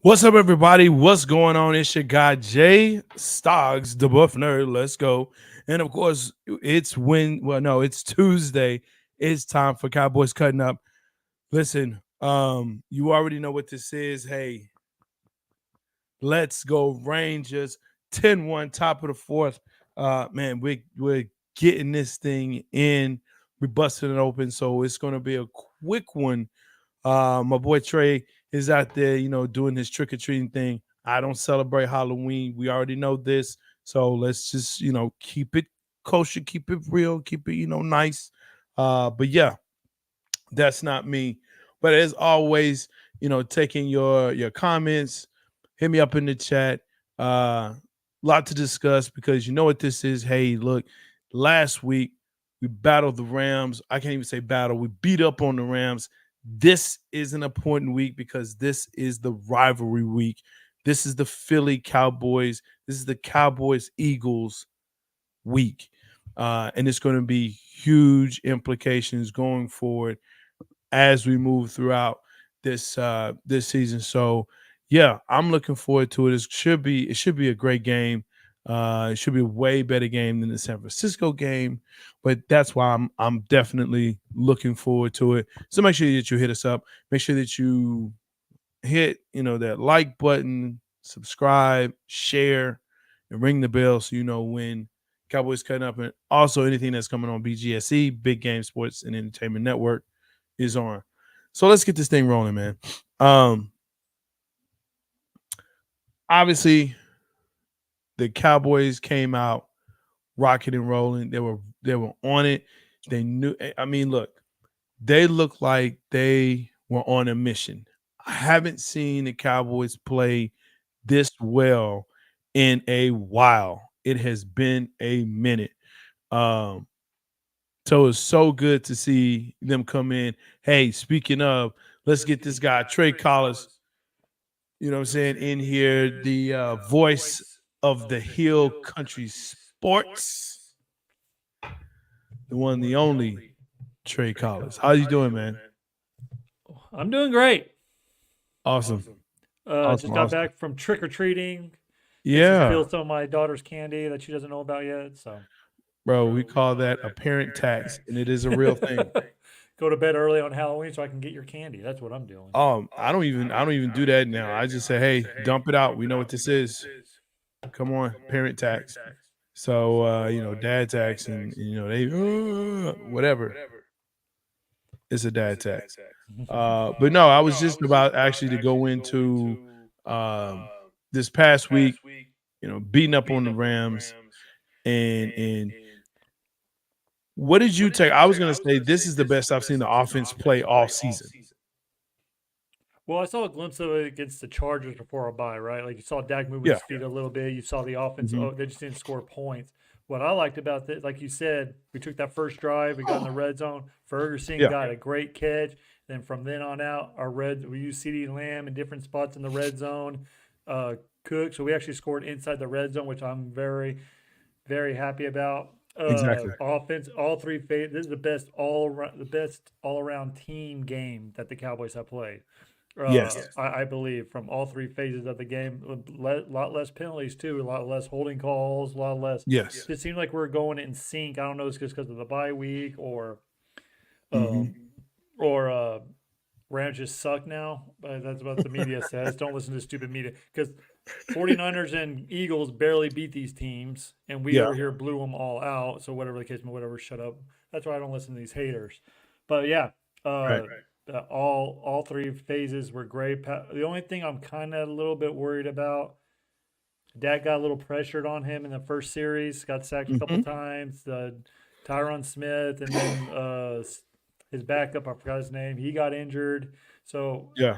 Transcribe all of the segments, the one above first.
What's up, everybody? What's going on? It's your guy J-Stogs, the Buff Nerd. Let's go. And of course, it's Tuesday. It's time for Cowboys Cutting Up. Listen, you already know what this is. Hey, let's go Rangers. 10-1, top of the fourth. Man, we're getting this thing in. We're busting it open. So it's gonna be a quick one. My boy Trey is out there, doing his trick or treating thing. I don't celebrate Halloween. We already know this. So let's just, keep it kosher, keep it real, keep it, nice. But yeah, that's not me. But as always, taking your comments, hit me up in the chat. Lot to discuss because you know what this is. Hey, look, last week we battled the Rams. I can't even say battle. We beat up on the Rams. This is an important week because this is the rivalry week. This is the Philly Cowboys. This is the Cowboys Eagles week. And it's going to be huge implications going forward as we move throughout this season. So yeah, I'm looking forward to it. It should be a great game. It should be a way better game than the San Francisco game, but that's why I'm definitely looking forward to it. So make sure that you hit us up. Make sure that you hit that like button, subscribe, share, and ring the bell so you know when Cowboys Cutting Up, and also anything that's coming on BGSE, Big Game Sports and Entertainment Network, is on. So let's get this thing rolling, man. Um, Obviously, the Cowboys came out rocking and rolling. They were on it. They knew. I mean, look, they looked like they were on a mission. I haven't seen the Cowboys play this well in a while. It has been a minute. Um, so it's so good to see them come in. Hey, speaking of, let's get this guy Trey Collis, you know what I'm saying, in here, the voice of the Hill Country Sports, the one, the only Trey Collis. How you doing, man? I'm doing great. Awesome, Just awesome, got awesome. back from trick or treating. Get to Yeah, steal some of my daughter's candy that she doesn't know about yet. So, bro, we call that a parent tax, and it is a real thing. go to bed early on Halloween so I can get your candy. That's what I'm doing. I don't even do that now. I just say, hey, dump it out. We know what this is. Come on, parent tax. So dad tax, and they whatever. It's a dad tax. But no, I was just about actually to go into um, this past week, beating up on the Rams, and what did you take? I was gonna say this is the best I've seen the offense play all season. Well, I saw a glimpse of it against the Chargers before our bye, right? Like you saw Dak moving Yeah. his feet a little bit. You saw the offense. Hmm. Oh, they just didn't score points. What I liked about this, like you said, we took that first drive. We got in the red zone. Ferguson Yeah. got a great catch. Then from then on out, we used CD Lamb in different spots in the red zone. Uh, Cook. So we actually scored inside the red zone, which I'm very, very happy about. Exactly. Offense, all three phases. This is the best all around team game that the Cowboys have played. Yes. I believe from all three phases of the game, a lot less penalties too, a lot less holding calls, a lot less. Yes. It seemed like we're going in sync. I don't know, if it's just because of the bye week Hmm. um, or Rams just suck now. That's what the media says. Don't listen to stupid media because 49ers and Eagles barely beat these teams, and we Yeah. over here blew them all out. So whatever the case, whatever, shut up. That's why I don't listen to these haters. But yeah, Right. uh, all three phases were great. The only thing I'm kind of a little bit worried about, Dak got a little pressured on him in the first series, got sacked a couple Hmm. times. Tyron Smith, and then his backup, I forgot his name, he got injured. So Yeah.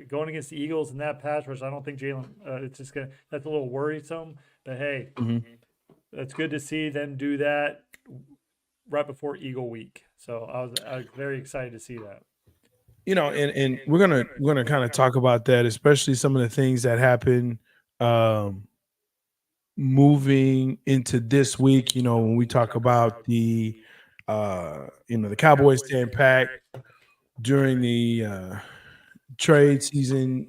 going against the Eagles in that pass rush, I don't think Jalen. It's just gonna that's a little worrisome. But hey, Hmm. it's good to see them do that right before Eagle Week. So I was very excited to see that. And we're gonna kind of talk about that, especially some of the things that happen um moving into this week, when we talk about the Cowboys staying packed during the trade season,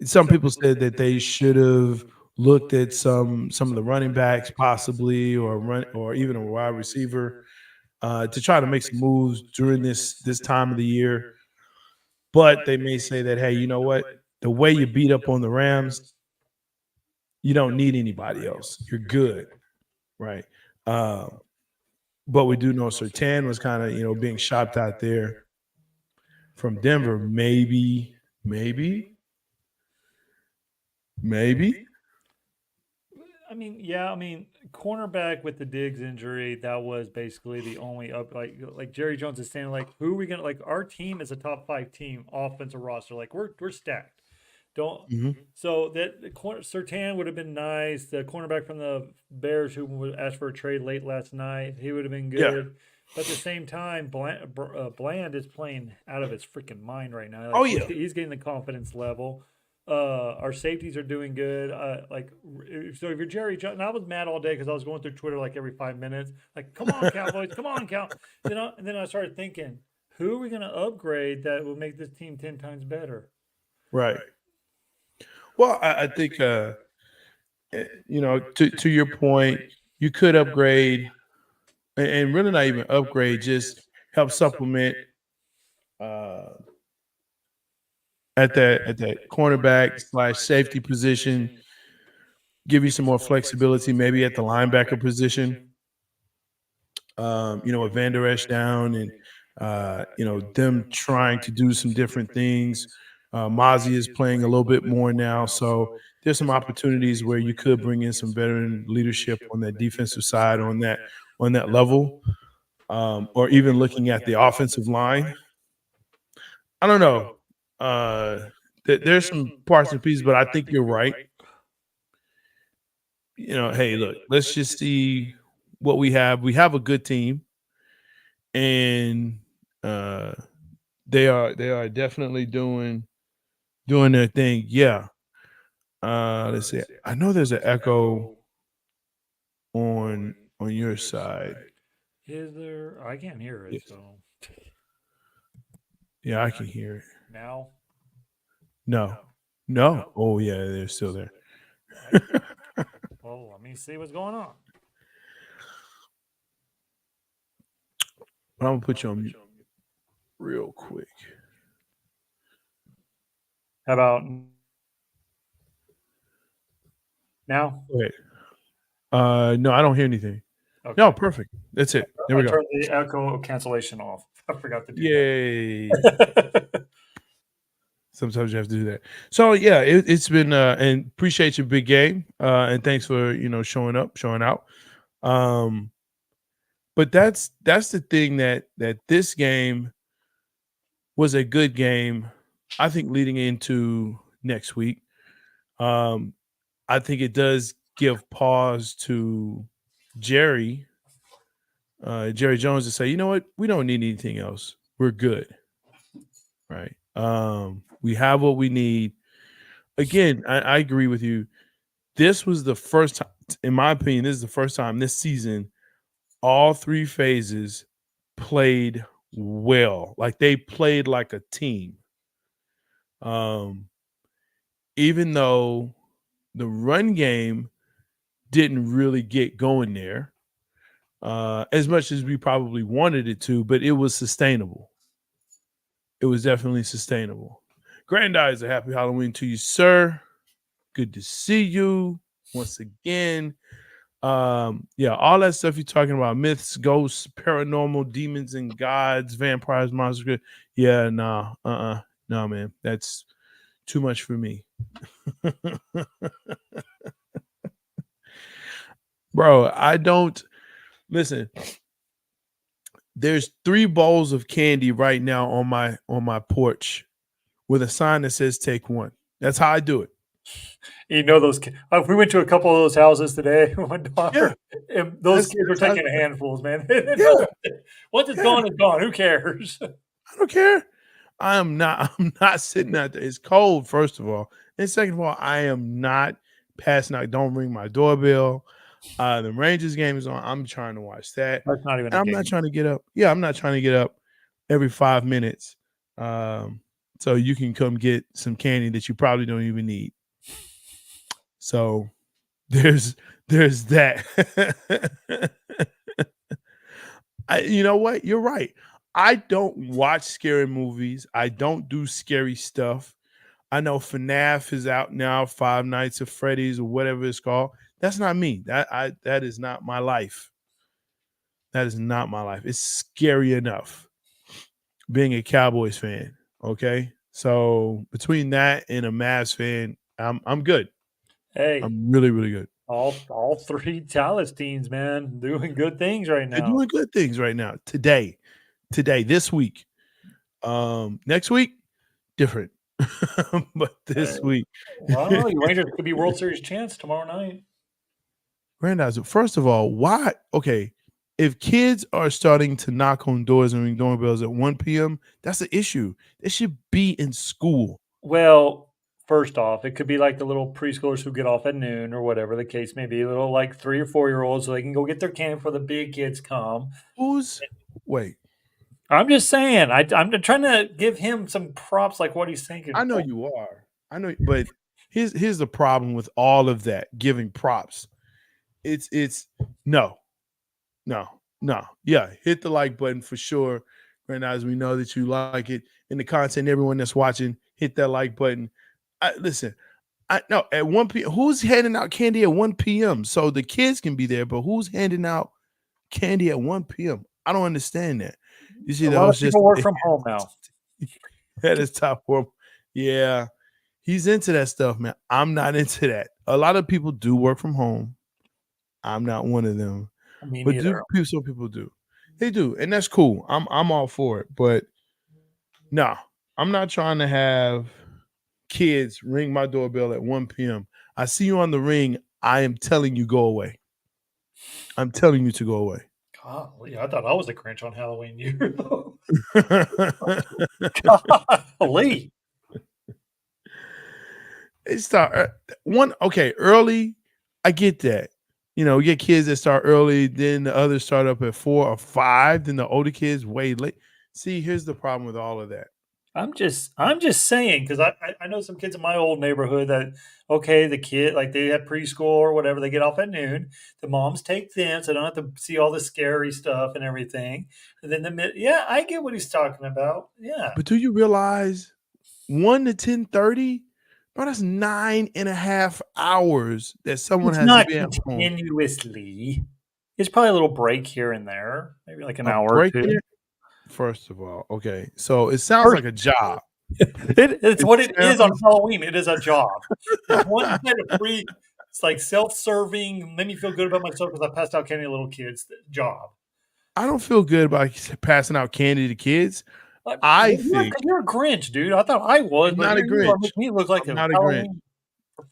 some people said that they should have looked at some of the running backs possibly, or run, or even a wide receiver, to try to make some moves during this time of the year. But they may say that, hey, you know what? The way you beat up on the Rams, you don't need anybody else. You're good, right? Um, but we do know Sertan was kind of, being shopped out there from Denver. Maybe. I mean, cornerback with the Diggs injury, that was basically the only up. Like Jerry Jones is saying, like, who are we gonna like? Our team is a top 5 team offensive roster. Like we're stacked. Don't Mhm. so that Sertan would have been nice. The cornerback from the Bears who would ask for a trade late last night, he would have been Yeah. good. But at the same time, Bland is playing out of his freaking mind right now. Oh Like yeah. he's getting the confidence level. Our safeties are doing good. So if you're Jerry Jones, and I was mad all day because I was going through Twitter like every 5 minutes, like, "Come on, Cowboys, come on, Cow." And then I started thinking, who are we going to upgrade that will make this team 10 times better? Right. Well, I think to your point, you could upgrade, and really not even upgrade, just help supplement uh at that cornerback slash safety position, give you some more flexibility, maybe at the linebacker position. With Van Der Esch down, and them trying to do some different things. Mozzie is playing a little bit more now, so there's some opportunities where you could bring in some veteran leadership on that defensive side, on that level, or even looking at the offensive line. I don't know. Uh, there's some parts and pieces, but I think you're right. Hey, look, let's just see what we have. We have a good team, and uh, they are definitely doing their thing. Yeah. Let's see. I know there's an echo on your side. Is there? I can't hear it. Yes. So Yeah, I can hear it. now, No. No. Oh yeah, they're still there. I, well, let me see what's going on. But I'm gonna put you on mute real quick. How about now? Wait. No, I don't hear anything. Okay. No, perfect. That's it. There we I go. turned the echo cancellation off. I forgot to do Yay. that. Sometimes you have to do that. So yeah, it's been and appreciate your big game. And thanks for showing up, showing out. Um, but that's the thing, that this game was a good game. I think leading into next week, um, I think it does give pause to Jerry, Jerry Jones, to say, you know what, we don't need anything else. We're good, right? We have what we need. Again, I agree with you. This was the first time, in my opinion, this is the first time this season all three phases played well. Like they played like a team. Um, Even though the run game didn't really get going there, as much as we probably wanted it to, but it was sustainable. It was definitely sustainable. Grandize, a happy Halloween to you, sir. Good to see you once again. Yeah, all that stuff you're talking about, myths, ghosts, paranormal, demons and gods, vampires, monsters. Yeah, nah, no, man, that's too much for me. Bro, I don't listen. There's 3 bowls of candy right now on my porch with a sign that says take one. That's how I do it. Those. We went to a couple of those houses today. My Yeah, daughter, and those kids were that's how, taking handfuls, man. yeah, Once it's yeah. gone, it's gone. Who cares? I don't care. I'm not I'm not sitting out there. It's cold, first of all. And second of all, I am not passing out. Don't ring my doorbell. The Rangers game is on. I'm trying to watch that. That's not even And a I'm not game. trying to get up. Yeah, I'm not trying to get up every 5 minutes, um, so you can come get some candy that you probably don't even need. So there's that. You know what? You're right. I don't watch scary movies. I don't do scary stuff. I know FNAF is out now, Five Nights at Freddy's or whatever it's called. That's not me. That is not my life. That is not my life. It's scary enough being a Cowboys fan. Okay. So between that and a Mavs fan, I'm good. Hey, I'm really, really good. all three Dallas teams, man, doing good things right They're now. doing good things right now. Today, this week. Next week, different. But this week. Well, the Rangers could be World Series chance tomorrow night. Brandeis, first of all, why? Okay, if kids are starting to knock on doors and ring doorbells at 1 p.m., that's an issue. They should be in school. Well, first off, it could be like the little preschoolers who get off at noon or whatever the case may be, little like 3 or 4-year-olds, so they can go get their candy before the big kids come. Who's wait? I'm just saying, I'm trying to give him some props, like what he's thinking. I know you are. I know, but here's the problem with all of that giving props. It's no, no, no. Yeah, hit the like button for sure. Right now, as we know that you like it in the content, everyone that's watching, hit that like button. Listen, I know at 1 p.m. Who's handing out candy at 1 p.m. so the kids can be there, but who's handing out candy at 1 p.m.? I don't understand that. You see, A that lot of was just people work from home now. at his top form. Yeah, he's into that stuff, man. I'm not into that. A lot of people do work from home. I'm not one of them. Me But neither. some people do. They do, and that's cool. I'm all for it. But no, I'm not trying to have kids ring my doorbell at 1 p.m. I see you on the ring. I am telling you, go away. I'm telling you to go away. Golly, I thought I was the Grinch on Halloween year. Golly. It start one okay early. I get that. You know, we get kids that start early, then the others start up at 4 or 5, then the older kids way late. See, here's the problem with all of that. I'm just saying because I know some kids in my old neighborhood that okay the kid like they have preschool or whatever they get off at noon the moms take them so they don't have to see all the scary stuff and everything and then yeah I get what he's talking about yeah But do you realize 1 to 10:30, bro? That's 9.5 hours that someone it's has to not be at home. continuously it's probably a little break here and there maybe like an A hour or break two. in it. First of all, okay, so it sounds First, like a job. it's It what it is on sounds. Halloween. It is a job. It's one kind of free. It's like self-serving. Made me feel good about myself because I passed out candy to little kids. Job. I don't feel good about passing out candy to kids. Like, I well, think you're a Grinch, dude. I thought I was, I'm but not a here you are Grinch. making me look like I'm a not a Grinch. Halloween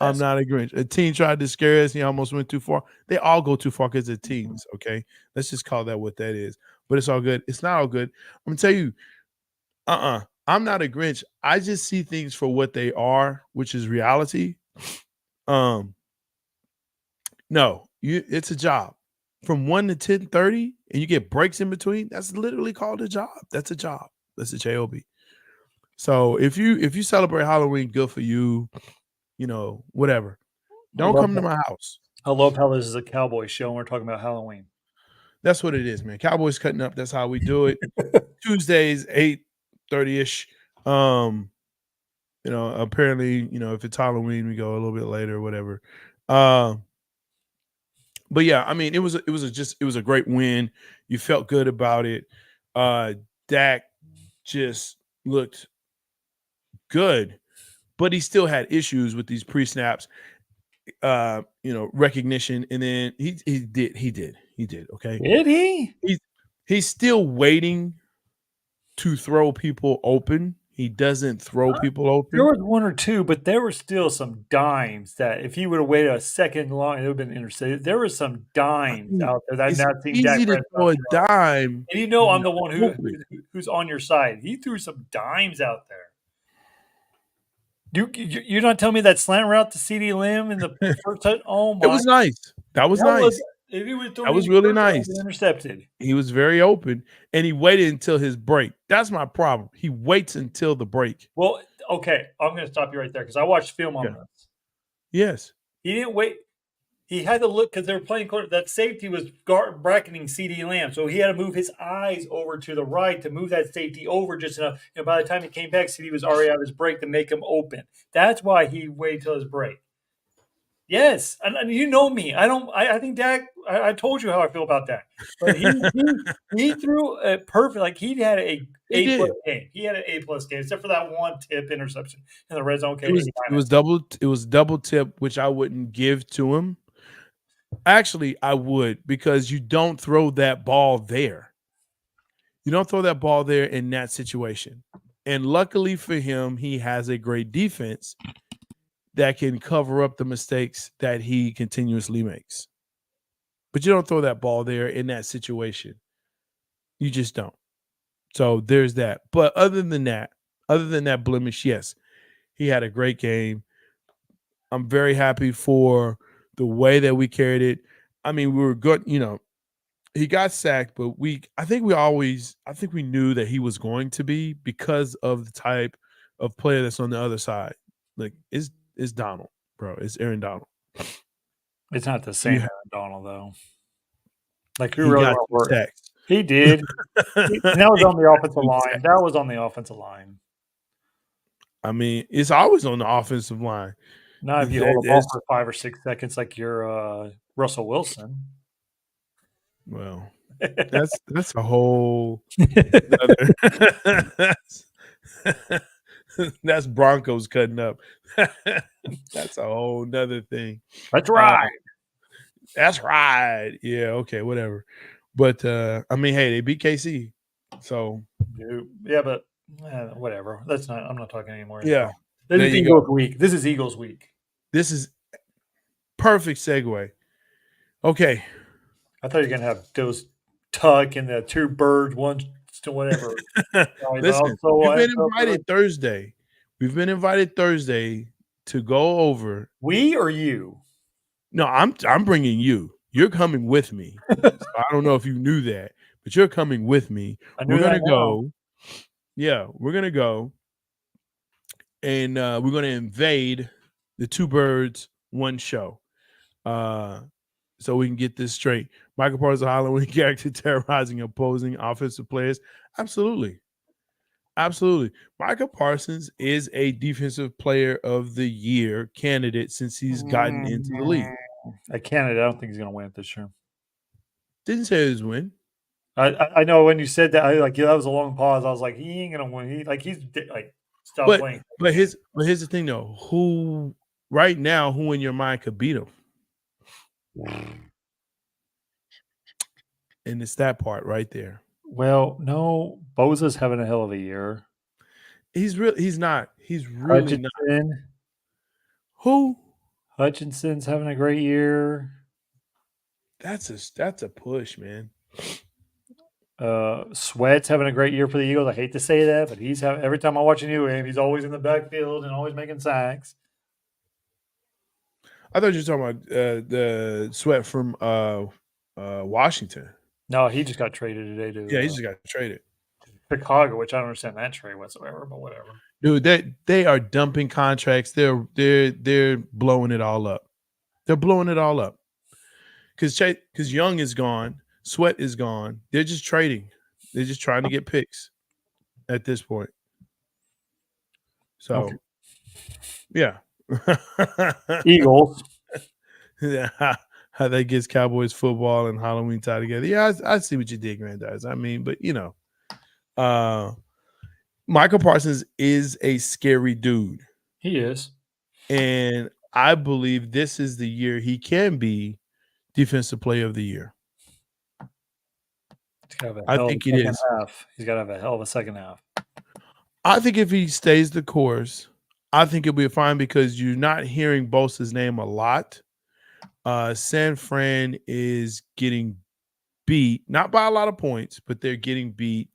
I'm professor. not a Grinch. A teen tried to scare us. He almost went too far. They all go too far because they're teens. Okay, let's just call that what that is. But it's all good. It's not all good. I'm gonna tell you. I'm not a Grinch. I just see things for what they are, which is reality. Um, no, it's a job. From 1 to 10:30, and you get breaks in between. That's literally called a job. That's a job. That's a job. So if you celebrate Halloween, good for you. You know, whatever. I Don't love come to that. my house. I love how this is a cowboy show and we're talking about Halloween. That's what it is, man. Cowboys cutting up. That's how we do it. Tuesdays, 8:30ish. Um, apparently, if it's Halloween, we go a little bit later or whatever. But yeah, I mean, it was a great win. You felt good about it. Dak just looked good, but he still had issues with these pre-snaps, recognition, and then he did. Okay. Did he? He's still waiting to throw people open. He doesn't throw people There open. was one or two, but there were still some dimes that if he would have waited a second long, it would have been intercepted. There were some I dimes mean, out there that I've it's not seen Dak easy to Prescott throw a throw. dime And you know when I'm the you're one open. who's on your side. He threw some dimes out there. You're not telling me that slant route to CD Lamb in the first touch? Oh It my! was nice. That was That was nice. If he would have thrown That it in was the really air, it would have nice. been intercepted. He was very open, and he waited until his break. That's my problem. He waits until the break. Well, okay, I'm going to stop you right there because I watched film on Yeah. this. Yes. He didn't wait. He had to look because they were playing quarter. That safety was bracketing CD Lamb, so he had to move his eyes over to the right to move that safety over just enough. And by the time he came back, CD was already out of his break to make him open. That's why he waited till his break. Yes, and you know me. I don't. I think Dak. I told you how I feel about Dak, but he threw a perfect. Like he had He A plus did. game. He had an A plus game, except for that one tip interception in the red zone. Okay, It was double tip, which I wouldn't give to him. Actually, I would, because you don't throw that ball there. You don't throw that ball there in that situation. And luckily for him, he has a great defense that can cover up the mistakes that he continuously makes. But you don't throw that ball there in that situation. You just don't. So there's that. But other than that blemish, yes, he had a great game. I'm very happy for the way that we carried it. I mean, we were good, he got sacked, but I think we knew that he was going to be, because of the type of player that's on the other side. Like, it's Donald, bro. It's Aaron Donald. It's not the same Aaron Donald though. Like who He really got want to work? sacks. He did. And that was on the offensive line. That was on the offensive line. I mean, it's always on the offensive line. Not if you hold the ball for 5 or 6 seconds like you're Russell Wilson. Well, that's a whole that's Broncos cutting up. That's a whole nother thing. That's right. That's right. Yeah, okay, whatever. But I mean, hey, they beat KC. So yeah, but whatever. I'm not talking anymore. Yeah. This is Eagles week. This is Eagles week. This is perfect segue. Okay. I thought you were gonna have those Tuck and the two birds, one to whatever. Listen, we've been invited Thursday. We've been invited Thursday to go over. We or you? No, I'm bringing you. You're coming with me. So I don't know if you knew that, but you're coming with me. We're gonna go. Yeah, we're gonna go, and we're gonna invade the Two Birds One Show. So we can get this straight. Michael Parsons, a Halloween character terrorizing opposing offensive players. Absolutely. Michael Parsons is a defensive player of the year candidate since he's gotten into the league. At Canada, I don't think he's going to win it this year. Didn't say it was win. I know when you said that, that was a long pause. I was like, he ain't going to win. He's stop playing. But here's the thing though. Who right now? Who in your mind could beat him? And it's that part right there. Well, no, Bosa's having a hell of a year. He's not. He's really not. Who? Hutchinson's having a great year. That's a push, man. Sweat's having a great year for the Eagles. I hate to say that, but every time I watch a new game, he's always in the backfield and always making sacks. I thought you were talking about the Sweat from Washington. No, he just got traded today to he just got traded. Chicago, which I don't understand that trade whatsoever, but whatever. Dude, they are dumping contracts. They're blowing it all up. They're blowing it all up. Because Young is gone, Sweat is gone. They're just trading. They're just trying to get picks at this point. So, yeah. Eagles. How that gets Cowboys football and Halloween tied together. Yeah, I see what you did, Grandize. I mean, but Michael Parsons is a scary dude. He is. And I believe this is the year he can be Defensive Player of the Year. I think it is. He's got to have a hell of a second half. I think if he stays the course, I think it'll be fine because you're not hearing Bosa's name a lot. San Fran is getting beat, not by a lot of points, but they're getting beat.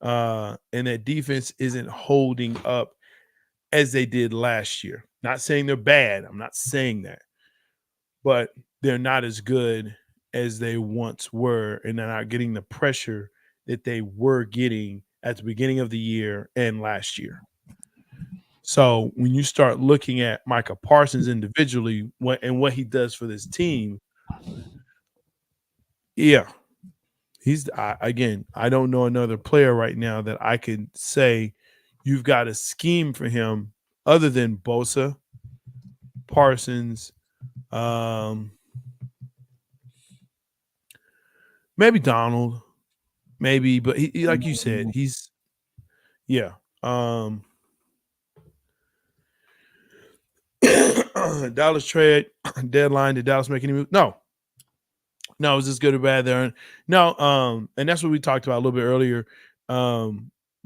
And that defense isn't holding up as they did last year. Not saying they're bad. I'm not saying that. But they're not as good as they once were, and they're not getting the pressure that they were getting at the beginning of the year and last year. So when you start looking at Micah Parsons individually, what he does for this team, yeah, again. I don't know another player right now that I could say you've got a scheme for him other than Bosa, Parsons, um, maybe Donald, maybe, but like you said, he's yeah. Dallas trade deadline. Did Dallas make any move? No, no. Is this good or bad there? No. And that's what we talked about a little bit earlier.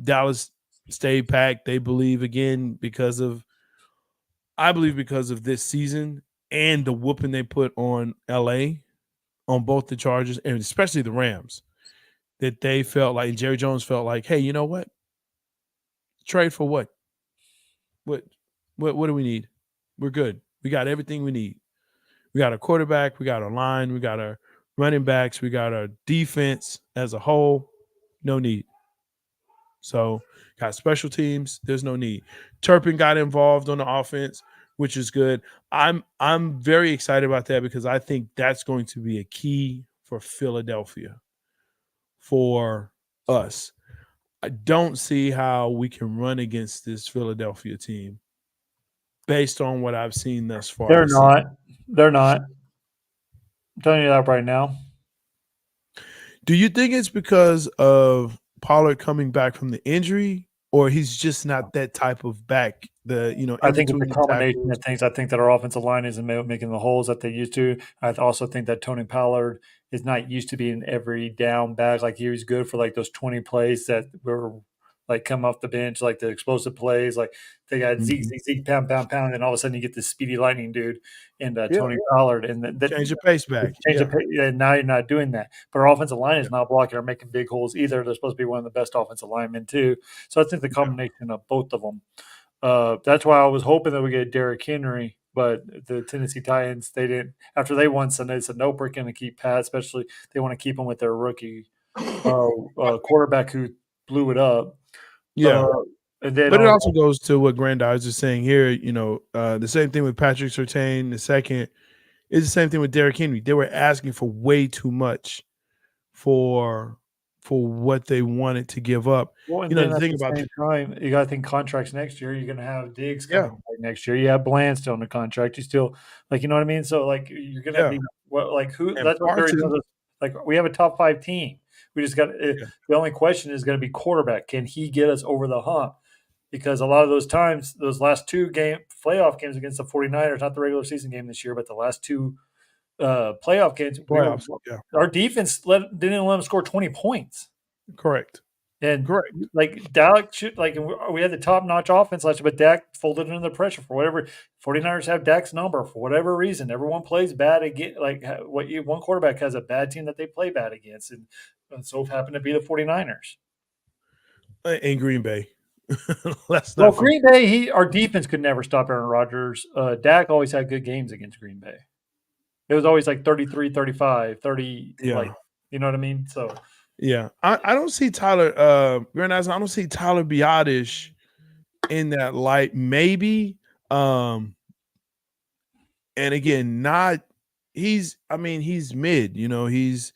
Dallas stayed packed. They believe again because of, I believe because of this season and the whooping they put on LA on both the Chargers and especially the Rams, that they felt like Jerry Jones felt like, hey, you know what? Trade for what? What what do we need? We're good. We got everything we need. We got a quarterback, we got a line, we got our running backs, we got our defense as a whole. No need. So got special teams. There's no need. Turpin got involved on the offense, which is good. I'm very excited about that because I think that's going to be a key for Philadelphia, for us. I don't see how we can run against this Philadelphia team based on what I've seen thus far They're this season. not. They're not. I'm telling you that right now. Do you think it's because of Pollard coming back from the injury, or he's just not that type of back? I In think it's a between the combination tackles. of things. I think that our offensive line isn't making the holes that they used to. I also think that Tony Pollard is not used to being every down back. Like he was good for like those 20 plays that were like come off the bench, like the explosive plays. Like they got Zeke, Mhm. Zeke, Zeke, pound, pound, pound, and all of a sudden you get this speedy lightning dude and Yeah, Tony Pollard, and that change the pace back. change the Yeah, pace. And now you're not doing that. But our offensive line yeah, is not blocking or making big holes either. They're supposed to be one of the best offensive linemen too. So I think the yeah. combination of both of them. That's why I was hoping that we get Derrick Henry, but the Tennessee Titans, they didn't. After they won Sunday, they said nope, we're going to keep Pat. Especially they want to keep him with their rookie quarterback who blew it up. Uh, Yeah. and then But it on also goes to what Grandize is saying here. The same thing with Patrick Surtain. The second is the same thing with Derrick Henry. They were asking for way too much for what they wanted to give up. well, and then The at thing the about same time, you got to think contracts next year. You're going to have Diggs yeah, coming back next year. You have Bland still on the contract. You still like, you know what I mean. So like, you're going to yeah, be what like who? and That's what Jerry Parsons, tells us. Like we have a top five team. We just got yeah, the only question is going to be quarterback. Can he get us over the hump? Because a lot of those times, those last two playoff games against the 49ers, not the regular season game this year, but the last two playoff games, playoffs. Yeah, our defense didn't let them score 20 points. correct, And correct. like Dak should like we had the top notch offense last year, but Dak folded under the pressure for whatever. 49ers have Dak's number for whatever reason. Everyone plays bad again. Like one quarterback has a bad team that they play bad against, and so happened to be the 49ers. In Green Bay, let's Well, not forget. Green Bay, our defense could never stop Aaron Rodgers. Dak always had good games against Green Bay. It was always like 33, 35, 30, like, Yeah, you know what I mean? So yeah. I don't see Tyler. Grandize, I don't see Tyler Biotish in that light. Maybe. And again, not he's. I mean, he's mid. He's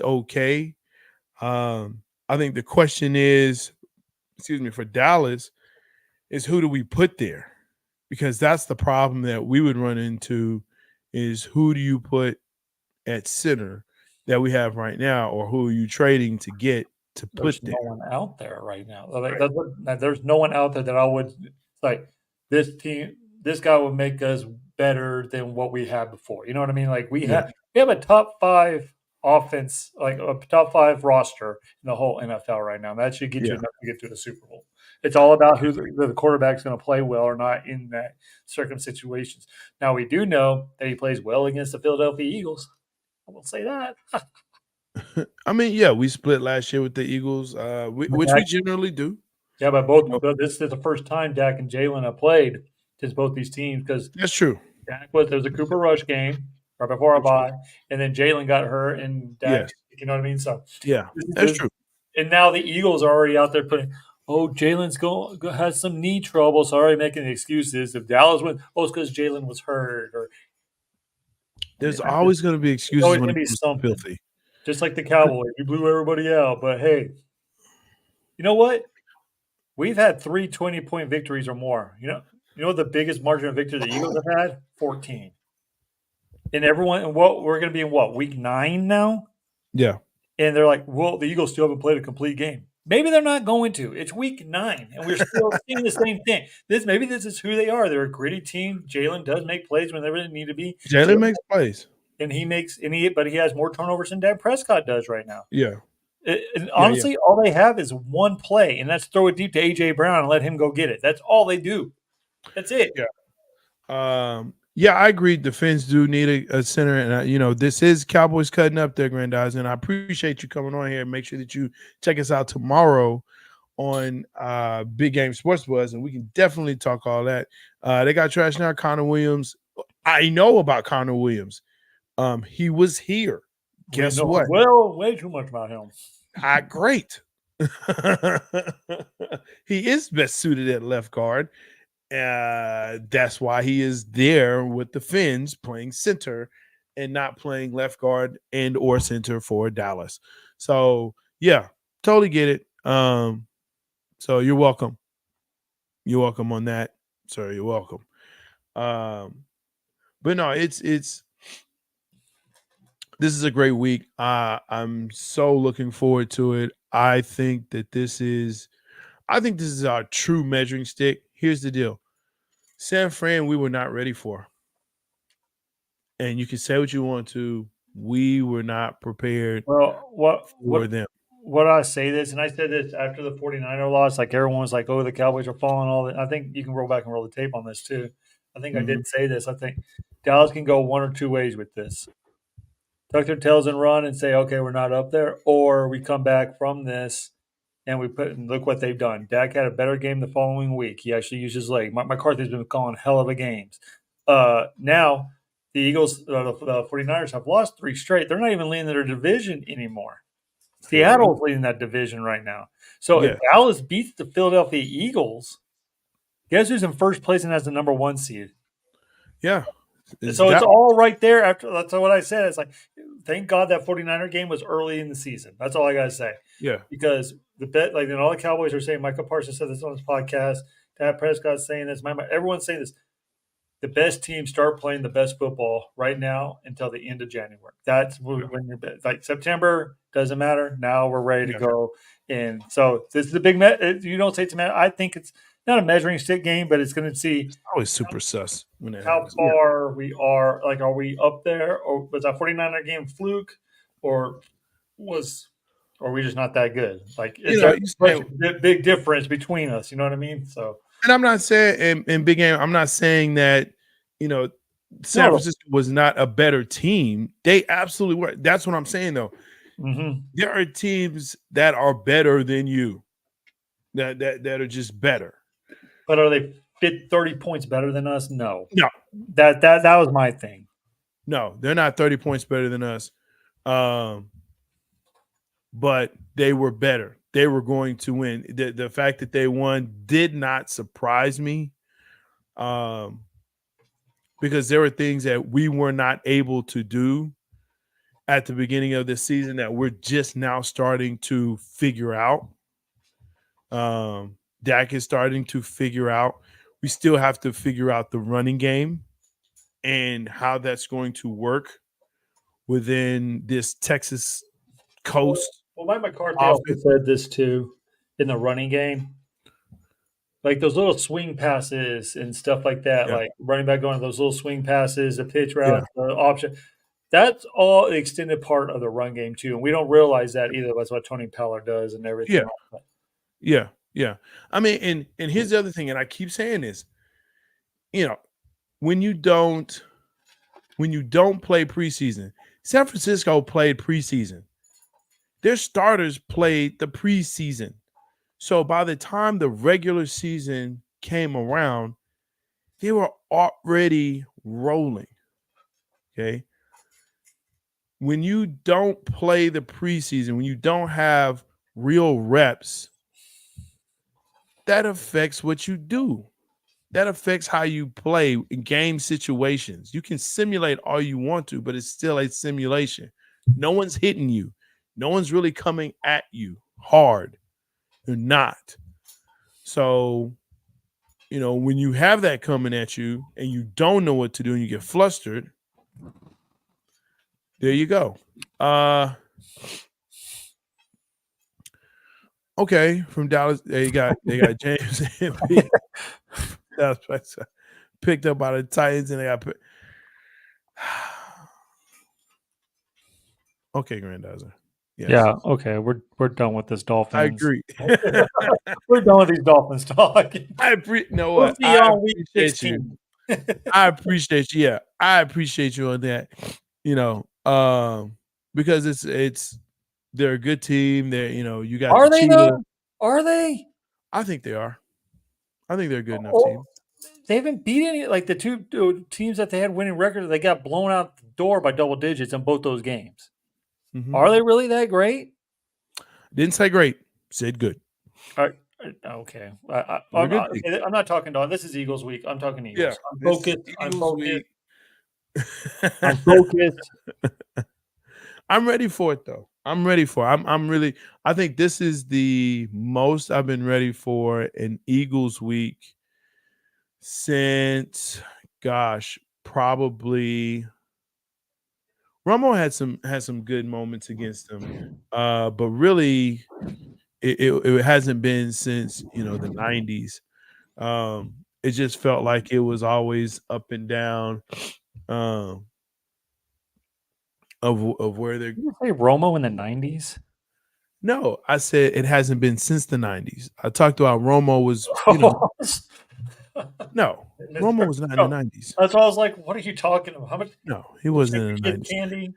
okay. I think the question is, excuse me, for Dallas is who do we put there? Because that's the problem that we would run into is who do you put at center that we have right now, or who are you trading to get to there's put no there? one out there right now. Like, Right. there's no one out there that I would like this team, this guy would make us better than what we had before. You know what I mean? Like Yeah. we have a top five offense, like a top five roster in the whole NFL right now. That should get you Yeah. enough to get to the Super Bowl. It's all about who the quarterback's going to play well or not in that circum situations. Now we do know that he plays well against the Philadelphia Eagles. I will say that. I mean, yeah, we split last year with the Eagles, which we generally do. Yeah, So but this is the first time Dak and Jalen have played since both these teams because that's true. Dak was there was a Cooper Rush game. right before our That's true. bye, and then Jalen got hurt, and Dak, Yes. you know what I mean? So, Yeah. That's this, true. and now the Eagles are already out there putting, oh, Jalen's has some knee trouble, so already making the excuses. If Dallas wins, oh, it's because Jalen was hurt, or There's always going to be it's excuses always when going it to be comes to something. filthy. Just like the Cowboys, we blew everybody out. But hey, you know what? We've had 3 20-point victories or more. You know what the biggest margin of victory the Eagles have had? 14. And everyone, and what we're going to be in what, week 9 now? Yeah. And they're like, well, the Eagles still haven't played a complete game. Maybe they're not going to. It's week 9, and we're still seeing the same thing. Maybe this is who they are. They're a gritty team. Jalen does make plays whenever they need to be. Jalen makes plays. And but he has more turnovers than Dak Prescott does right now. Yeah. And Yeah. Yeah. honestly, all they have is one play, and that's throw it deep to AJ Brown and let him go get it. That's all they do. That's it. Yeah. Yeah, I agree. The Fins do need a center, and this is Cowboys cutting up their Grandize, and I appreciate you coming on here. Make sure that you check us out tomorrow on Big Game Sports Buzz, and we can definitely talk all that. They got trash now. Connor Williams. I know about Connor Williams. He was here. We Guess know what? way too much about him. Great. He is best suited at left guard. That's why he is there with the Fins playing center and not playing left guard and or center for Dallas. So yeah, totally get it. So you're welcome. You're welcome on that, sir. You're welcome. But no, it's this is a great week. I'm so looking forward to it. I think this is our true measuring stick. Here's the deal. San Fran, we were not ready for. And you can say what you want to. We were not prepared Well, for them. what I say this, and I said this after the 49er loss, like everyone was like, oh, the Cowboys are falling, all that. I think you can roll back and roll the tape on this too. I think I Mhm. did say this. I think Dallas can go one or two ways with this. Tuck their tails and run and say, okay, we're not up there, or we come back from this and look what they've done. Dak had a better game the following week. He actually used his leg. McCarthy's been calling hell of a games. Now the Eagles, the 49ers have lost 3 straight. They're not even leading their division anymore. Seattle's leading that division right now. So if Yeah. Dallas beats the Philadelphia Eagles, guess who's in first place and has the number 1 seed? Yeah. So it's all right there. After that's what I said. It's like, thank God that 49er game was early in the season. That's all I gotta say. Yeah. Because the bet, like, all the Cowboys are saying. Michael Parsons said this on his podcast. Dak Prescott's saying this. Everyone's saying this. The best teams start playing the best football right now until the end of January. That's when you're like September doesn't matter. Now we're ready to go. And so this is a big. You don't say it's a matter. I think it's not a measuring stick game, but it's going to see always super sus when that how happens. far we are. Like, are we up there, or was that 49er game fluke, or are we just not that good? Like, it's a big difference between us. You know what I mean? So, and I'm not saying in big game, I'm not saying that, San Francisco was not a better team. They absolutely were. That's what I'm saying, though. Mm-hmm. There are teams that are better than you, that are just better. But are they 30 points better than us? No. No. That was my thing. No, they're not 30 points better than us. But they were better. They were going to win. The fact that they won did not surprise me. Because there were things that we were not able to do at the beginning of this season that we're just now starting to figure out. Dak is starting to figure out. We still have to figure out the running game and how that's going to work within this Texas coast. Well, Mike McCarthy also said this too in the running game. Like those little swing passes and stuff like that, like running back going those little swing passes, the pitch routes, the option. That's all the extended part of the run game too, and we don't realize that either. That's what Tony Pollard does and everything. Yeah. I mean, and here's the other thing, and I keep saying this. When you don't play preseason, San Francisco played preseason. Their starters played the preseason. So by the time the regular season came around, they were already rolling. Okay. when you don't play the preseason, when you don't have real reps, that affects what you do. That affects how you play in game situations. You can simulate all you want to, but it's still a simulation. No one's hitting you. No one's really coming at you hard. They're not. So, when you have that coming at you and you don't know what to do and you get flustered, there you go. Okay, from Dallas, they got James MP. Dallas picked up by the Titans, and they got okay, Grandizer. Yes. Yeah. Okay. We're done with this I Dolphins. agree. We're done with these Dolphins talk. Know We'll what? see you I on week appreciate you. 16. I appreciate you. Yeah, I appreciate you on that. Because it's they're a good team. They're you got Are the they Cheetah. though? Are they? I think they are. I think they're a good enough Oh, team. they haven't beat any like the two teams that they had winning records. They got blown out the door by double digits in both those games. Mhm. Are they really that great? Didn't say great. Said good. Okay. They're a good team. I'm not talking Don. This is Eagles week. I'm talking Yeah, Eagles. I'm this is focused. I'm Eagles focused. week. I'm focused. I'm ready for it though. I'm ready for it. I'm really. I think this is the most I've been ready for an Eagles week since, gosh, probably. Romo had some good moments against them, but really, it hasn't been since the '90s. It just felt like it was always up and down um, of where they're. Did you say Romo in the 90s? No, I said it hasn't been since the '90s. I talked about Romo was, no, Romo was not in the '90s. That's why I was like, "What are you talking about? How much?" No, he wasn't in the Kid '90s. candy.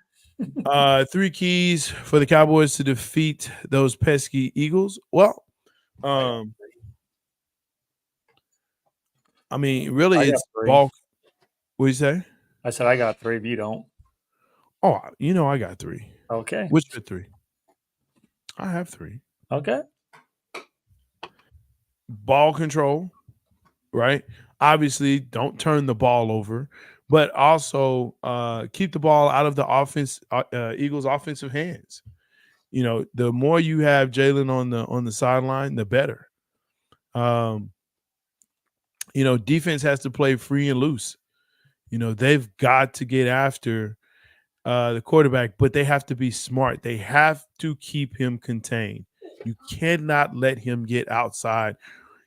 3 keys for the Cowboys to defeat those pesky Eagles. Well, I mean, really, I got it's 3. bulk. What do you say? I said I got 3. If you don't, Oh, I got 3. okay, Which are 3? I have 3. okay. Ball control, right? Obviously, don't turn the ball over, but also keep the ball out of the Eagles' offensive hands. The more you have Jalen on the sideline, the better. Defense has to play free and loose. They've got to get after the quarterback, but they have to be smart. They have to keep him contained. You cannot let him get outside.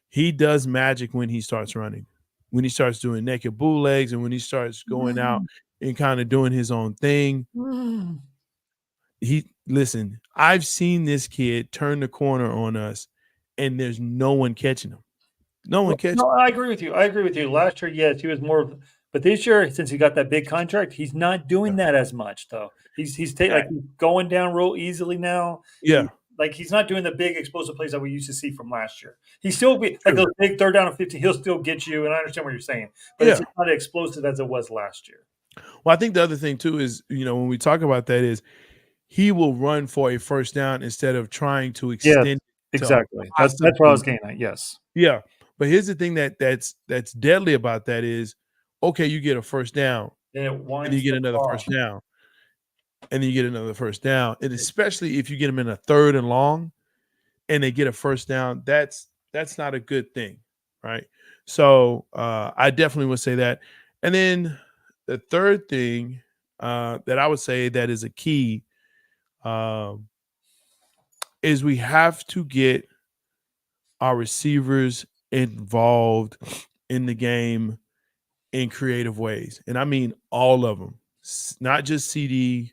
He does magic when he starts running, when he starts doing naked bootlegs, and when he starts going out and kind of doing his own thing. Listen, I've seen this kid turn the corner on us, and there's no one catching him. No one catching. No, I agree with you. I agree with you. Last year, yes, he was more, but this year, since he got that big contract, he's not doing that as much though. He's he's going down real easily now. Yeah. He's not doing the big explosive plays that we used to see from last year. He still be like those big third down and 50. He'll still get you, and I understand what you're saying, but it's just not as explosive as it was last year. Well, I think the other thing too is when we talk about that is he will run for a first down instead of trying to extend. Exactly. That's what I was getting at. Yes. Yeah, but here's the thing that's deadly about that is, okay, you get a first down, and you get another first down, and then you get another first down, and especially if you get them in a third and long, and they get a first down, that's not a good thing, right? So I definitely would say that. And then the third thing that I would say that is a key is we have to get our receivers involved in the game in creative ways. And I mean all of them, not just CD,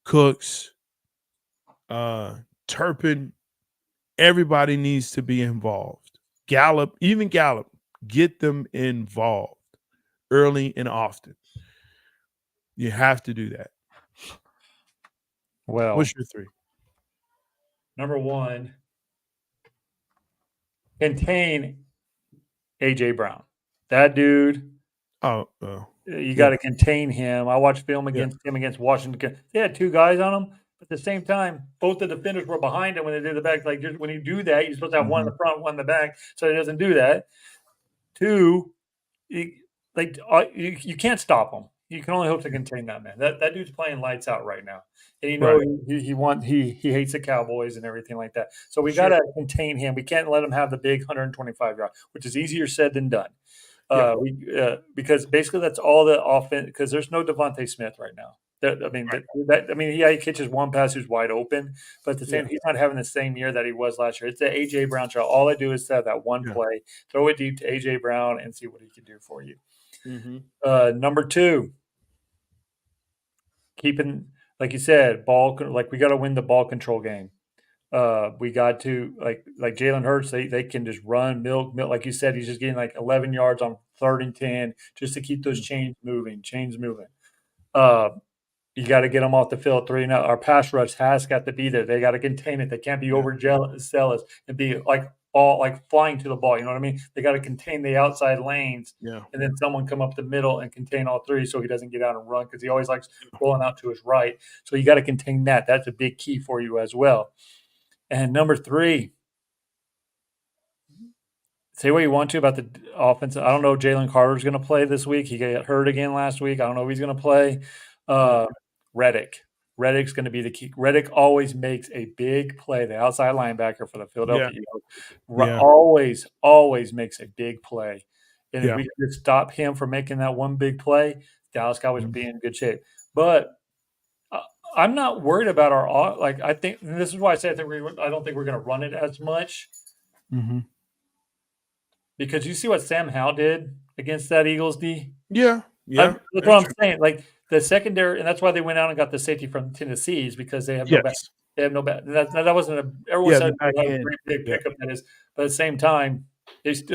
Cooks, Turpin. Everybody needs to be involved. Gallup, get them involved early and often. You have to do that. Well, what's your 3? Number 1, contain AJ Brown. That dude. Oh, You got Yeah. to contain him. I watched film Yeah. against him against Washington. They had 2 guys on him, but at the same time, both the defenders were behind him when they did the back. Like, when you do that, you're supposed to have one in Mhm. the front, one in the back, so he doesn't do that. 2, you, you can't stop him. You can only hope to contain that man. That dude's playing lights out right now, and Right. he hates the Cowboys and everything like that. So we got Sure. to contain him. We can't let him have the big 125 yard, which is easier said than done. Yeah. Because basically that's all the offense. Because there's no Devontae Smith right now. Right. Yeah, he catches one pass who's wide open, but at the Yeah. same, he's not having the same year that he was last year. It's the AJ Brown show. All I do is have that one Yeah. play, throw it deep to AJ Brown, and see what he can do for you. Mhm. Number 2, keeping, like you said, like we got to win the ball control game. We got to, like Jalen Hurts, they can just run milk. Like you said, he's just getting like 11 yards on 3rd and 10 just to keep those Mm. chains moving. Uh, you got to get them off the field 3-0. Our pass rush has got to be there. They got to contain it. They can't be Yeah. overzealous and be like all like flying to the ball. You know what I mean? They got to contain the outside lanes, Yeah. and then someone come up the middle and contain all 3 so he doesn't get out and run, because he always likes rolling out to his right. So you got to contain that. That's a big key for you as well. And number 3, say what you want to about the offense. I don't know if Jalen Carter's going to play this week. He got hurt again last week. I don't know if he's going to play. Yeah. Reddick. Reddick's going to be the key. Reddick always makes a big play. The outside linebacker for the Yeah. Philadelphia Eagles Yeah. always makes a big play. And if Yeah. we could stop him from making that one big play, Dallas Cowboys would Mhm. be in good shape. But uh, I'm not worried about our like. I think this is why I say I don't think we're going to run it as much, Mhm. because you see what Sam Howell did against that Eagles D. Yeah. Yeah. That's That's what I'm true. saying. Like the secondary, and that's why they went out and got the safety from Tennessee, is because they have no back. Yes. They have no back. That wasn't a. Everyone Yeah. said The back what a end. great big Yeah. pickup that is, but at the same time,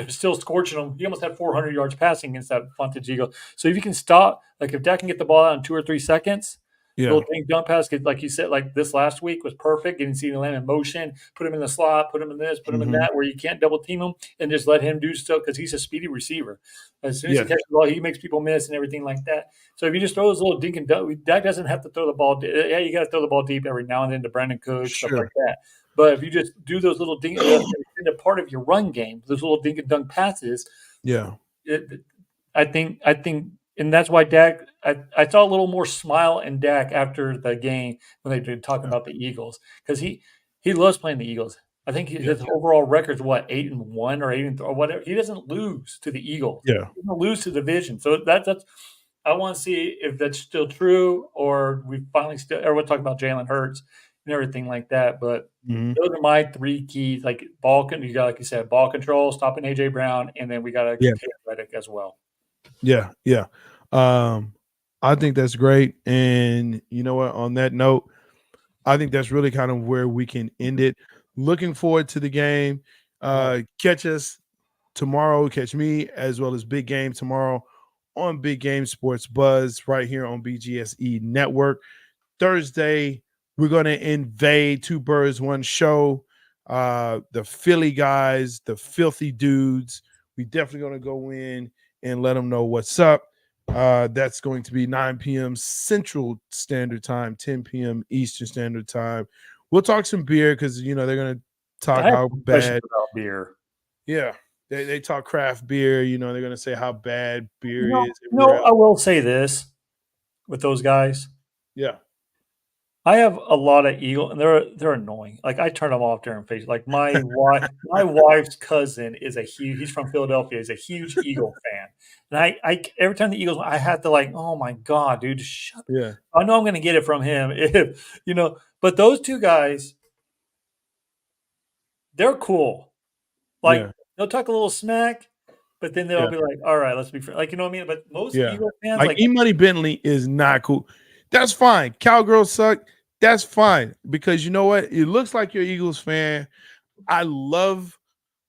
still scorching them. He almost had 400 yards passing against that Fontage Eagle. So if you can stop, like if Dak can get the ball out in 2 or 3 seconds, Yeah. little dink dunk pass, like you said, like this last week was perfect. Getting CeeDee Lamb in motion, put him in the slot, put him in this, put him in Mhm. that, where you can't double team him, and just let him do so, because he's a speedy receiver. As soon as he Yes. catches the ball, he makes people miss and everything like that. So if you just throw those little dink and dunk, Dak doesn't have to throw the ball. Yeah, you got to throw the ball deep every now and then to Brandon Cooks, stuff like Sure. that. But if you just do those little dink, that's been a part of your run game. Those little dink and dunk passes. Yeah. It, I think, and that's why Dak. I saw a little more smile in Dak after the game when they were talking Yeah. about the Eagles, because he loves playing the Eagles. I think Yeah. his overall record's what, 8-1 or 8 or whatever. He doesn't lose to the Eagles. Yeah. He doesn't lose to the division. So that's. I want to see if that's still true, or we finally still. Everyone talking about Jalen Hurts and everything like that, but Mhm. those are my 3 keys. Like you got, like you said, ball control, stopping AJ Brown, and then we got to Yeah. contain Reddick as well. Yeah. Yeah. Um, I think that's great. And you know what? On that note, I think that's really kind of where we can end it. Looking forward to the game. Yeah. Catch us tomorrow. Catch me as well as Big Game tomorrow on Big Game Sports Buzz right here on BGSE Network. Thursday, we're going to invade Two Birds, One Show. The Philly guys, the filthy dudes. We definitely going to go in and let them know what's up. That's going to be 9 p.m. Central Standard Time, 10 p.m. Eastern Standard Time. We'll talk some beer because, you know, they're going to talk I have how some questions bad. about beer. Yeah. They talk craft beer. You know, they're going to say how bad beer is everywhere I else. will say this with those guys. Yeah. I have a lot of Eagle, and they're annoying. Like, I turn them off during face. Like my wife's cousin is a huge. He's from Philadelphia. He's a huge Eagle fan, and I every time the Eagles, I have to like, oh my god, dude, just shut. Yeah. I know I'm going to get it from him if But those 2 guys, they're cool. Like, Yeah. they'll talk a little smack, but then they'll Yeah. be like, all right, let's be friends. Like, you know what I mean? But most Yeah. Eagle fans, Like like, E-Money Bentley is not cool. That's fine. Cowgirls suck. That's fine. Because you know what? It looks like you're an Eagles fan. I love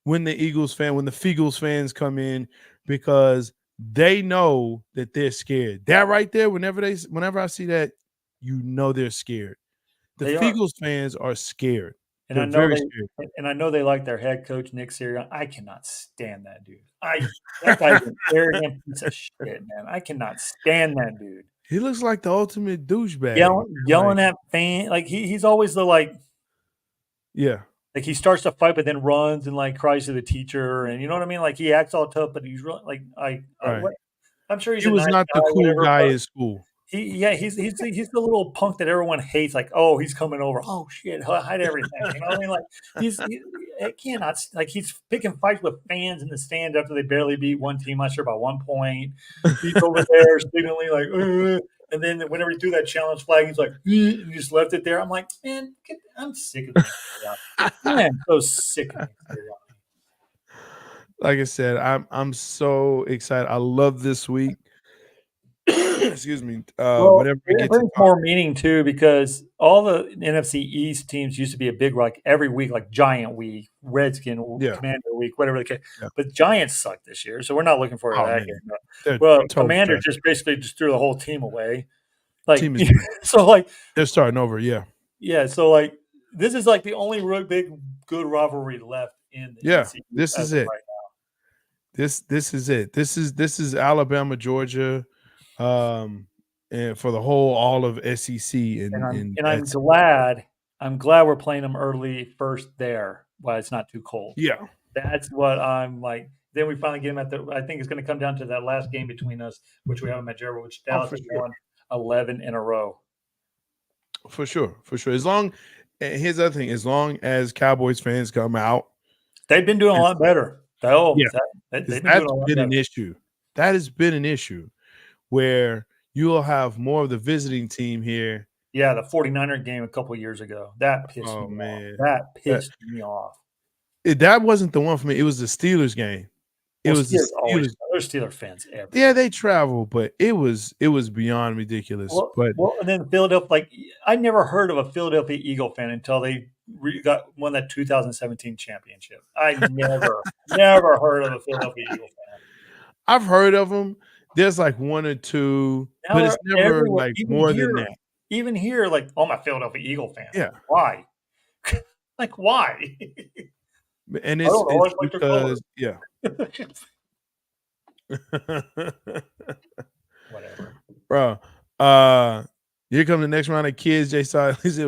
when the Feagles fans come in because they know that they're scared. That right there, whenever I see that, you know they're scared. The they are. Feagles fans are scared. And They're very scary. I know they like their head coach Nick Sirianni. I cannot stand that dude. That guy's an arrogant piece of shit, man. I cannot stand that dude. He looks like the ultimate douchebag. Yelling at fans, like he's always the Yeah. like he starts to fight, but then runs and like cries to the teacher, and you know what I mean. Like he acts all tough, but he's really like Right. I'm sure he's He a was nice not guy, the cool whatever. guy But in school. he's the little punk that everyone hates. Like, oh, he's coming over. Oh shit, hide everything. You know what I mean? Like he cannot like he's picking fights with fans in the stands after they barely beat one team. I'm not sure by 1 point. He's over there seemingly like, and then whenever he threw that challenge flag, he's like, and he just left it there. I'm like, man, I'm sick of this. Man, so sick of this. Like I said, I'm so excited. I love this week. Excuse me. Whenever we It get to brings talk. more meaning too because all the NFC East teams used to be a big like every week, like Giant Week, Redskin, Yeah. Commander Week, whatever the case. Yeah. But Giants suck this year, so we're not looking forward to Oh, that man. game. They're Well, total Commander trash. just basically just threw the whole team away. Like Team is so, like they're starting over. Yeah. yeah, so like this is like the only real big good rivalry left in the Yeah. NFC East This as is of it. right now. This is it. This is Alabama, Georgia, and for the whole all of SEC, and I'm that's glad we're playing them early first there while it's not too cold. yeah. That's what I'm like. Then we finally get them I think it's going to come down to that last game between us, which we haven't met Jerry, which Dallas has won 11 in a row. For sure. As long, and here's the other thing: as long as Cowboys fans come out, they've been doing a lot better. Yeah. They've been doing that's a lot been better. an issue. That has been an issue where you will have more of the visiting team here. Yeah, the 49er game a couple years ago. That pissed me man. off. That pissed me off. That wasn't the one for me. It was the Steelers game. It was the Steelers. There's Steelers fans everywhere. Yeah, they travel, but it was beyond ridiculous. Well, and then Philadelphia, like I never heard of a Philadelphia Eagle fan until they won that 2017 championship. I never heard of a Philadelphia Eagle fan. I've heard of them. There's like one or two, but it's never like more than that. Even here, like, oh, my Philadelphia Eagle fan. Yeah. Why? Like, why? And it's because, yeah. Whatever. Bro, here comes the next round of kids, J-Stogs.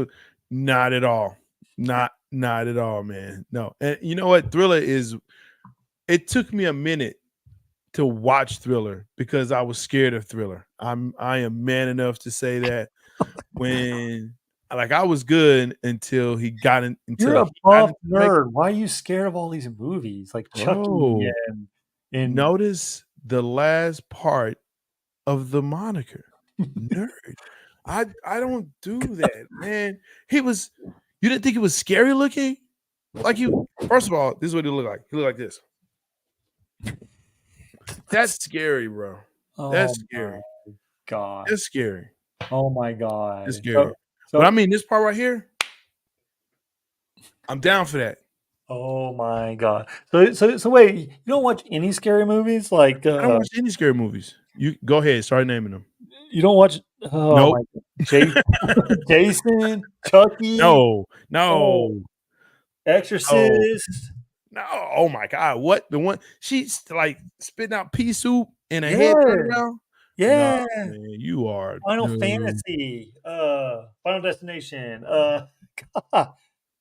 Not at all. Not at all, man. No. And you know what? Thriller is, it took me a minute to watch Thriller because I was scared of Thriller. I am man enough to say that when I was good until he got in. You're a buff nerd. Why are you scared of all these movies like Chucky and notice the last part of the moniker nerd. I don't do that, man. You didn't think it was scary looking? Like first of all, this is what he looked like. He looked like this. That's scary, bro. That's scary. God. That's scary. Oh my God. That's scary. But I mean, this part right here, I'm down for that. Oh my God. So wait, you don't watch any scary movies? Like I don't watch any scary movies. You go ahead, start naming them. You don't watch nope. Jason, Chucky. No. Exorcist. No. Oh my God. What? The one she's like spitting out pea soup in a head around? Yeah. No, man, you are Final Fantasy. Final Destination. God.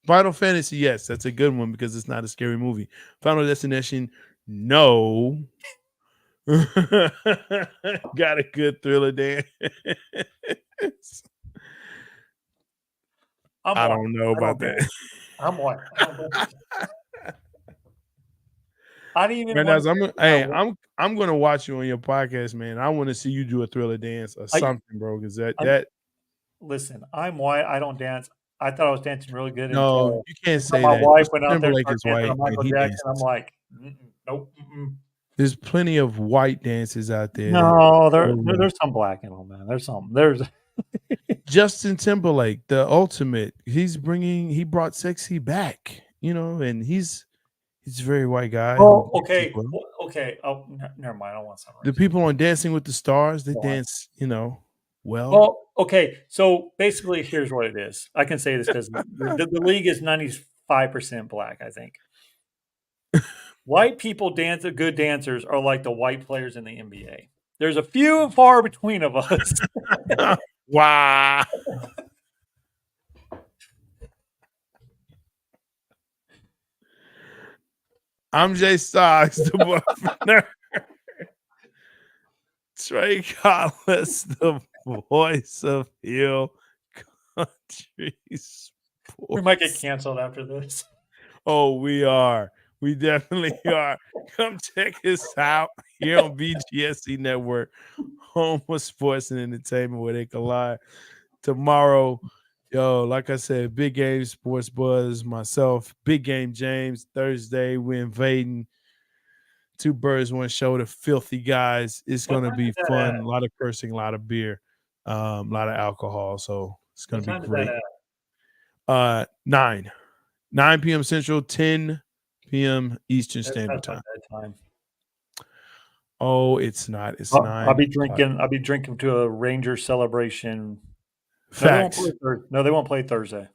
Final Fantasy, yes, that's a good one because it's not a scary movie. Final Destination, no. Got a good Thriller dance. I don't know about that. I'm what? I didn't even. I'm gonna watch you on your podcast, man. I want to see you do a Thriller dance or something, bro. Because that. Listen, I'm white. I don't dance. I thought I was dancing really good. No, you can't say my that. My wife went out there is white, Michael Jackson. I'm like, nope. There's plenty of white dances out there. No, there's some black in them, man. There's Justin Timberlake, the ultimate. He brought sexy back, and he's a very white guy. Oh, okay. Okay. Oh, never mind. I don't want to summarize. The people on Dancing with the Stars, they dance, well. Well, okay. So basically, here's what it is. I can say this because the league is 94% 5% black, I think. White people good dancers are like the white players in the NBA. There's a few and far between of us. Wow. I'm J-Stogs, the Buffner. Trey Collis, the voice of Hill Country Sports. We might get canceled after this. Oh, we are. We definitely are. Come check us out here on BGSC Network, home of sports and entertainment where they collide. Tomorrow, yo, like I said, Big Game Sports Buzz, myself, Big Game James. Thursday, we're invading Two Birds, One Show, the Filthy Guys. It's What going to time be is that fun. at? A lot of cursing, a lot of beer, a lot of alcohol. So it's going What to be time is that great. at? 9 p.m. Central, 10 p.m. Eastern Standard That's my Time. bedtime. Oh, it's not. It's I'll 9 be o'clock. drinking. I'll be drinking to a Ranger celebration. No, Facts. they won't play Thursday.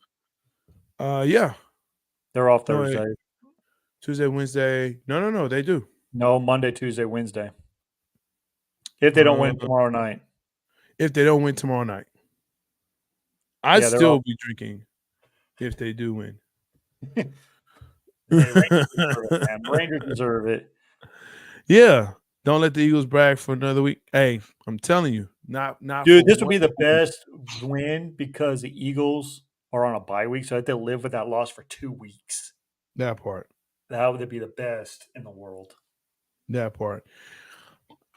Yeah. They're off No, Thursday. Tuesday, Wednesday. No. They do. No, Monday, Tuesday, Wednesday. If they don't win tomorrow night. If they don't win tomorrow night. I'd Yeah, still be drinking if they do win. Hey, Rangers deserve it, man. Rangers deserve it. Yeah. Don't let the Eagles brag for another week. Hey, I'm telling you, not Dude, for this would one be the week. best win because the Eagles are on a bye week, so they have to live with that loss for 2 weeks. That part. That would be the best in the world. That part.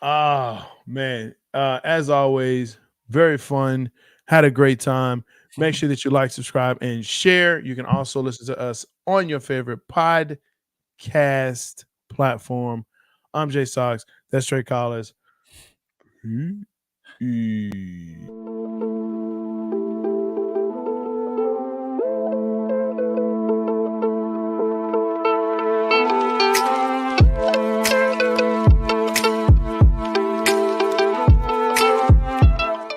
Oh, man. As always, very fun. Had a great time. Make sure that you like, subscribe, and share. You can also listen to us on your favorite podcast platform. I'm J-Stogs. That's Trey Collis.